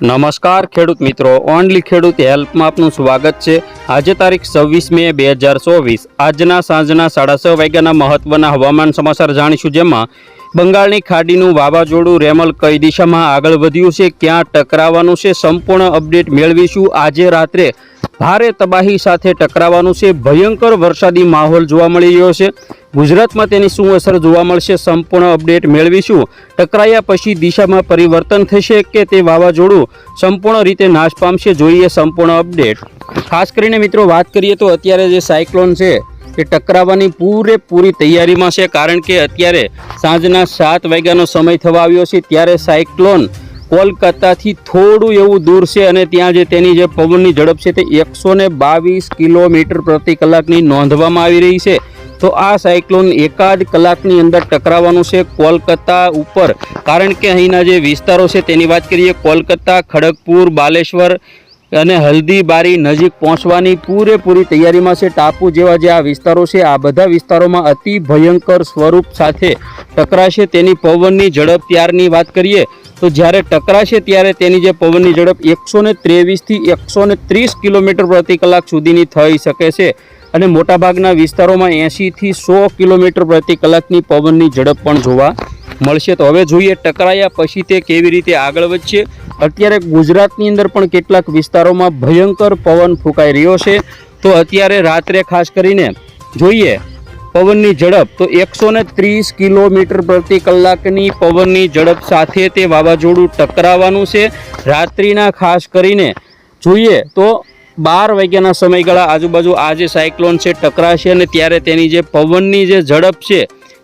નમસ્કાર ખેડૂત મિત્રો, ઓનલી ખેડૂત હેલ્પમાં આપનું સ્વાગત છે। આજે તારીખ 26 મે 2024 આજના સાંજના 6:30 વાગ્યાના મહત્વના હવામાન સમાચાર જાણીશું, જેમાં બંગાળની ખાડીનું વાવાઝોડું રેમલ કઈ દિશામાં આગળ વધ્યું છે, ક્યાં ટકરાવાનું છે, સંપૂર્ણ અપડેટ મેળવીશું। આજે રાત્રે ભારે તબાહી સાથે ટકરાવાનું છે, ભયંકર વરસાદી માહોલ જોવા મળી રહ્યો છે। ગુજરાતમાં તેની શું અસર જોવા મળશે, સંપૂર્ણ અપડેટ મેળવીશું। ટકરાયા પછી દિશામાં પરિવર્તન થશે કે તે વાવાઝોડું સંપૂર્ણ રીતે નાશ પામશે, જોઈએ સંપૂર્ણ અપડેટ। ખાસ કરીને મિત્રો વાત કરીએ તો અત્યારે જે સાયક્લોન છે એ ટકરાવવાની પૂરેપૂરી તૈયારીમાં છે, કારણ કે અત્યારે સાંજના 7 વાગ્યાનો સમય થવા આવ્યો છે, ત્યારે સાયક્લોન કોલકાતાથી થોડું એવું દૂર છે અને ત્યાં જે તેની જે પવનની ઝડપ છે તે 122 કિલોમીટર પ્રતિ કલાકની નોંધવામાં આવી રહી છે। તો આ સાયક્લોન એકાદ કલાકની અંદર ટકરાવવાનું છે કોલકાતા ઉપર, કારણ કે અહીંના જે વિસ્તારો છે તેની વાત કરીએ, કોલકાતા, ખડગપુર, બાલેશ્વર અને હલ્દીબારી નજીક પહોંચવાની પૂરેપૂરી તૈયારીમાં છે। ટાપુ જેવા જે આ વિસ્તારો છે, આ બધા વિસ્તારોમાં અતિ ભયંકર સ્વરૂપ સાથે ટકરાશે। તેની પવનની ઝડપ ત્યારની વાત કરીએ તો જ્યારે ટકરાશે ત્યારે તેની જે પવનની ઝડપ 123 થી 130 કિલોમીટર પ્રતિ કલાક સુધીની થઈ શકે છે અને મોટાભાગના વિસ્તારોમાં 80 થી 100 કિલોમીટર પ્રતિ કલાકની પવનની ઝડપ પણ જોવા મળશે। તો હવે જોઈએ ટકરાયા પછી તે કેવી રીતે આગળ વધશે। અત્યારે ગુજરાતની અંદર પણ કેટલાક વિસ્તારોમાં ભયંકર પવન ફૂંકાઈ રહ્યો છે, તો અત્યારે રાત્રે ખાસ કરીને જોઈએ પવનની ઝડપ તો 130 કિલોમીટર પ્રતિ કલાકની પવનની ઝડપ સાથે તે વાવાઝોડું ટકરાવવાનું છે। રાત્રિના ખાસ કરીને જોઈએ તો 12 વાગ્યાના સમયગાળા આજુબાજુ આ જે સાયક્લોન છે ટકરાશે અને ત્યારે તેની જે પવનની જે ઝડપ છે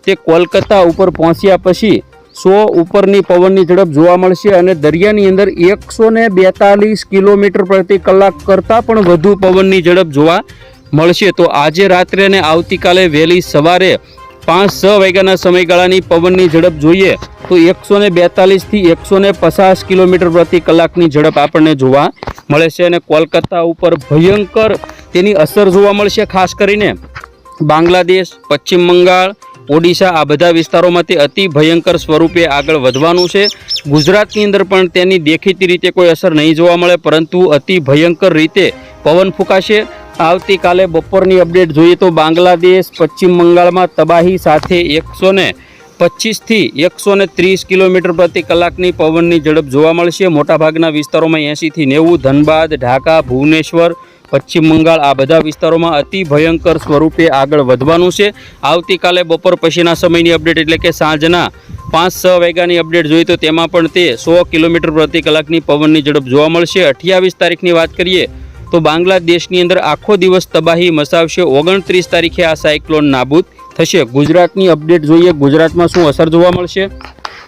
તે કોલકાતા ઉપર પહોંચ્યા પછી 100 ઉપરની પવનની ઝડપ જોવા મળશે અને દરિયાની અંદર 142 કિલોમીટર પ્રતિ કલાક કરતાં પણ વધુ પવનની ઝડપ જોવા મળશે। તો આજે રાત્રે અને આવતીકાલે વહેલી સવારે 5-6 વાગ્યાના સમયગાળાની પવનની ઝડપ જોઈએ તો 142 થી 150 કિલોમીટર પ્રતિ કલાકની ઝડપ આપણને જોવા મળે છે અને કોલકાતા ઉપર ભયંકર તેની અસર જોવા મળશે। ખાસ કરીને બાંગ્લાદેશ, પશ્ચિમ બંગાળ, ઓડિશા આ બધા વિસ્તારોમાં તે અતિ ભયંકર સ્વરૂપે આગળ વધવાનું છે। ગુજરાતની અંદર પણ તેની દેખીતી રીતે કોઈ અસર નહીં જોવા મળે, પરંતુ અતિ ભયંકર રીતે પવન ફૂંકાશે। આવતીકાલે બપોરની અપડેટ જોઈએ તો બાંગ્લાદેશ, પશ્ચિમ બંગાળમાં તબાહી સાથે 125 થી 130 કિલોમીટર પ્રતિ કલાકની પવનની ઝડપ જોવા મળશે। મોટાભાગના વિસ્તારોમાં 80 થી 90, ધનબાદ, ઢાકા, ભુવનેશ્વર, પશ્ચિમ બંગાળ આ બધા વિસ્તારોમાં અતિ ભયંકર સ્વરૂપે આગળ વધવાનું છે। આવતીકાલે બપોર પછીના સમયની અપડેટ એટલે કે સાંજના 5-6 વાગ્યાની અપડેટ જોઈએ તો તેમાં પણ તે 100 કિલોમીટર પ્રતિ કલાકની પવનની ઝડપ જોવા મળશે। 28 તારીખની વાત કરીએ તો બાંગ્લાદેશની અંદર આખો દિવસ તબાહી મચાવશે। 29 તારીખે આ સાયક્લોન નાબૂદ થશે। ગુજરાતની અપડેટ જોઈએ, ગુજરાતમાં શું અસર જોવા મળશે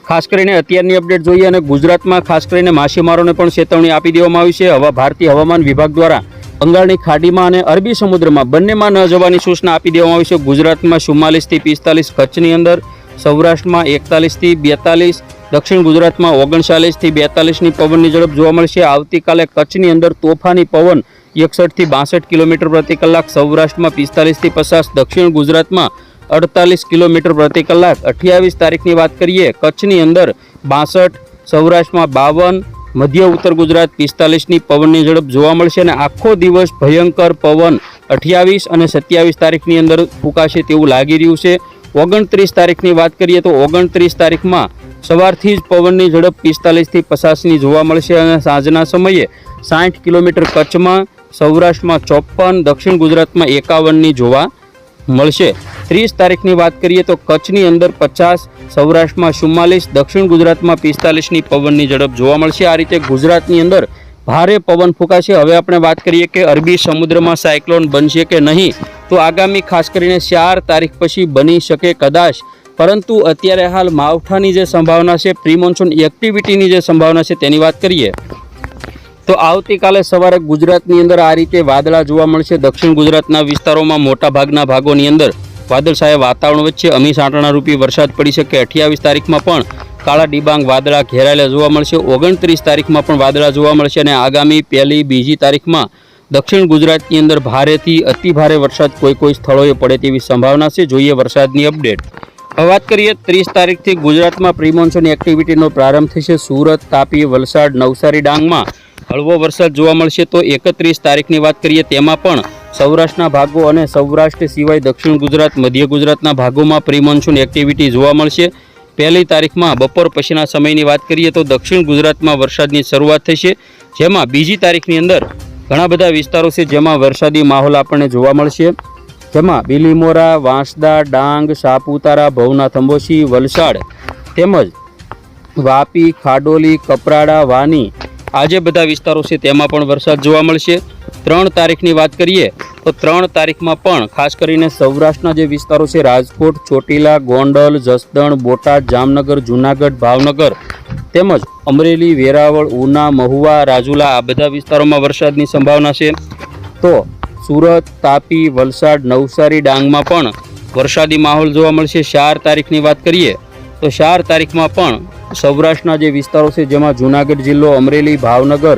ખાસ કરીને અત્યારની અપડેટ જોઈએ અને ગુજરાતમાં ખાસ કરીને માછીમારોને પણ ચેતવણી આપી દેવામાં આવી છે। ભારતીય હવામાન વિભાગ દ્વારા બંગાળની ખાડીમાં અને અરબી સમુદ્રમાં બંનેમાં ન જવાની સૂચના આપી દેવામાં આવી છે। ગુજરાતમાં 44 થી 45, કચ્છની અંદર, સૌરાષ્ટ્રમાં 41 થી 42, દક્ષિણ ગુજરાતમાં 39 થી 42ની પવનની ઝડપ જોવા મળશે। આવતીકાલે કચ્છની અંદર તોફાની પવન 61 થી 62 કિલોમીટર પ્રતિ કલાક, સૌરાષ્ટ્રમાં 45 થી 50, દક્ષિણ ગુજરાતમાં 48 કિલોમીટર પ્રતિ કલાક। 28 તારીખની વાત કરીએ કચ્છની અંદર 62, સૌરાષ્ટ્રમાં 52, મધ્ય ઉત્તર ગુજરાત 45ની પવનની ઝડપ જોવા મળશે અને આખો દિવસ ભયંકર પવન 28 અને 27 તારીખની અંદર ફૂંકાશે તેવું લાગી રહ્યું છે। 29 તારીખની વાત કરીએ તો 29 તારીખમાં સવારથી જ પવનની ઝડપ 45 થી 50ની જોવા મળશે અને સાંજના સમયે 60 કિલોમીટર કચ્છમાં, સૌરાષ્ટ્રમાં 54, દક્ષિણ ગુજરાતમાં 51ની જોવા મળશે। 30 તારીખની વાત કરીએ તો કચ્છની અંદર 50, સૌરાષ્ટ્રમાં 44, દક્ષિણ ગુજરાતમાં 45ની પવનની ઝડપ જોવા મળશે। આ રીતે ગુજરાતની અંદર ભારે પવન ફૂંકાશે। હવે આપણે વાત કરીએ કે અરબી સમુદ્રમાં સાયક્લોન બનશે કે નહીં, તો આગામી ખાસ કરીને 4 તારીખ પછી બની શકે કદાચ, પરંતુ અત્યારે હાલ માવઠાની જે સંભાવના છે, પ્રી મોન્સૂન એક્ટિવિટીની જે સંભાવના છે તેની વાત કરીએ તો આવતીકાલે સવારે ગુજરાતની અંદર આ રીતે વાદળા જોવા મળશે। દક્ષિણ ગુજરાતના વિસ્તારોમાં મોટાભાગના ભાગોની અંદર વાદળછાયા વાતાવરણ વચ્ચે અમી સાંટણા રૂપી વરસાદ પડી શકે। 28 તારીખમાં પણ કાળા ડિબાંગ વાદળા ઘેરાયેલા જોવા મળશે। 29 તારીખમાં પણ વાદળા જોવા મળશે અને આગામી 1-2 તારીખમાં દક્ષિણ ગુજરાતની અંદર ભારેથી અતિ ભારે વરસાદ કોઈ સ્થળોએ પડે તેવી સંભાવના છે। જોઈએ વરસાદની અપડેટ। હવે વાત કરીએ 30 તારીખથી ગુજરાતમાં પ્રી મોન્સૂન એક્ટિવિટીનો પ્રારંભ થશે. સુરત, તાપી, વલસાડ, નવસારી, ડાંગમાં હળવો વરસાદ જોવા મળશે. તો 31 તારીખની વાત કરીએ તેમાં પણ સૌરાષ્ટ્રના ભાગો અને સૌરાષ્ટ્ર સિવાય દક્ષિણ ગુજરાત, મધ્ય ગુજરાતના ભાગોમાં પ્રી મોન્સૂન એક્ટિવિટી જોવા મળશે. 1 તારીખમાં બપોર પછીના સમયની વાત કરીએ તો દક્ષિણ ગુજરાતમાં વરસાદની શરૂઆત થશે, જેમાં 2 તારીખની અંદર ઘણા બધા વિસ્તારો છે જેમાં વરસાદી માહોલ આપણને જોવા મળશે. જેમાં બિલીમોરા, વાંસદા, ડાંગ, સાપુતારા, ભવનાથ, અંબોશી, વલસાડ તેમજ વાપી, ખાડોલી, કપરાડા, વાની આ જે બધા વિસ્તારો છે તેમાં પણ વરસાદ જોવા મળશે. 3 તારીખની વાત કરીએ તો 3 તારીખમાં પણ ખાસ કરીને સૌરાષ્ટ્રના જે વિસ્તારો છે રાજકોટ, ચોટીલા, ગોંડલ, જસદણ, બોટાદ, જામનગર, જૂનાગઢ, ભાવનગર તેમજ અમરેલી, વેરાવળ, ઉના, મહુવા, રાજુલા આ બધા વિસ્તારોમાં વરસાદની સંભાવના છે. તો સુરત, તાપી, વલસાડ, નવસારી, ડાંગમાં પણ વરસાદી માહોલ જોવા મળશે. 4 તારીખની વાત કરીએ તો 4 તારીખમાં પણ સૌરાષ્ટ્રના જે વિસ્તારો છે જેમાં જૂનાગઢ જિલ્લો, અમરેલી, ભાવનગર,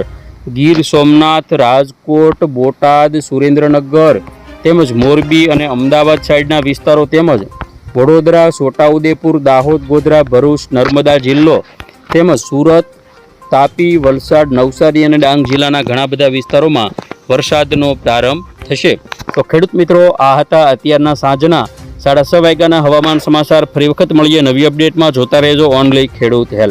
ગીર સોમનાથ, રાજકોટ, બોટાદ, સુરેન્દ્રનગર તેમજ મોરબી અને અમદાવાદ સાઈડના વિસ્તારો તેમજ વડોદરા, છોટાઉદેપુર, દાહોદ, ગોધરા, ભરૂચ, નર્મદા જિલ્લો તેમજ સુરત, તાપી, વલસાડ, નવસારી અને ડાંગ જિલ્લાના ઘણા બધા વિસ્તારોમાં વરસાદનો પ્રારંભ થશે. તો ખેડૂત મિત્રો, આ હતા અત્યારના સાંજના 6:30 વાગ્યાના હવામાન સમાચાર. ફરી વખત મળીએ નવી અપડેટમાં. જોતા રહેજો ઓનલી ખેડૂત હેલ્પ.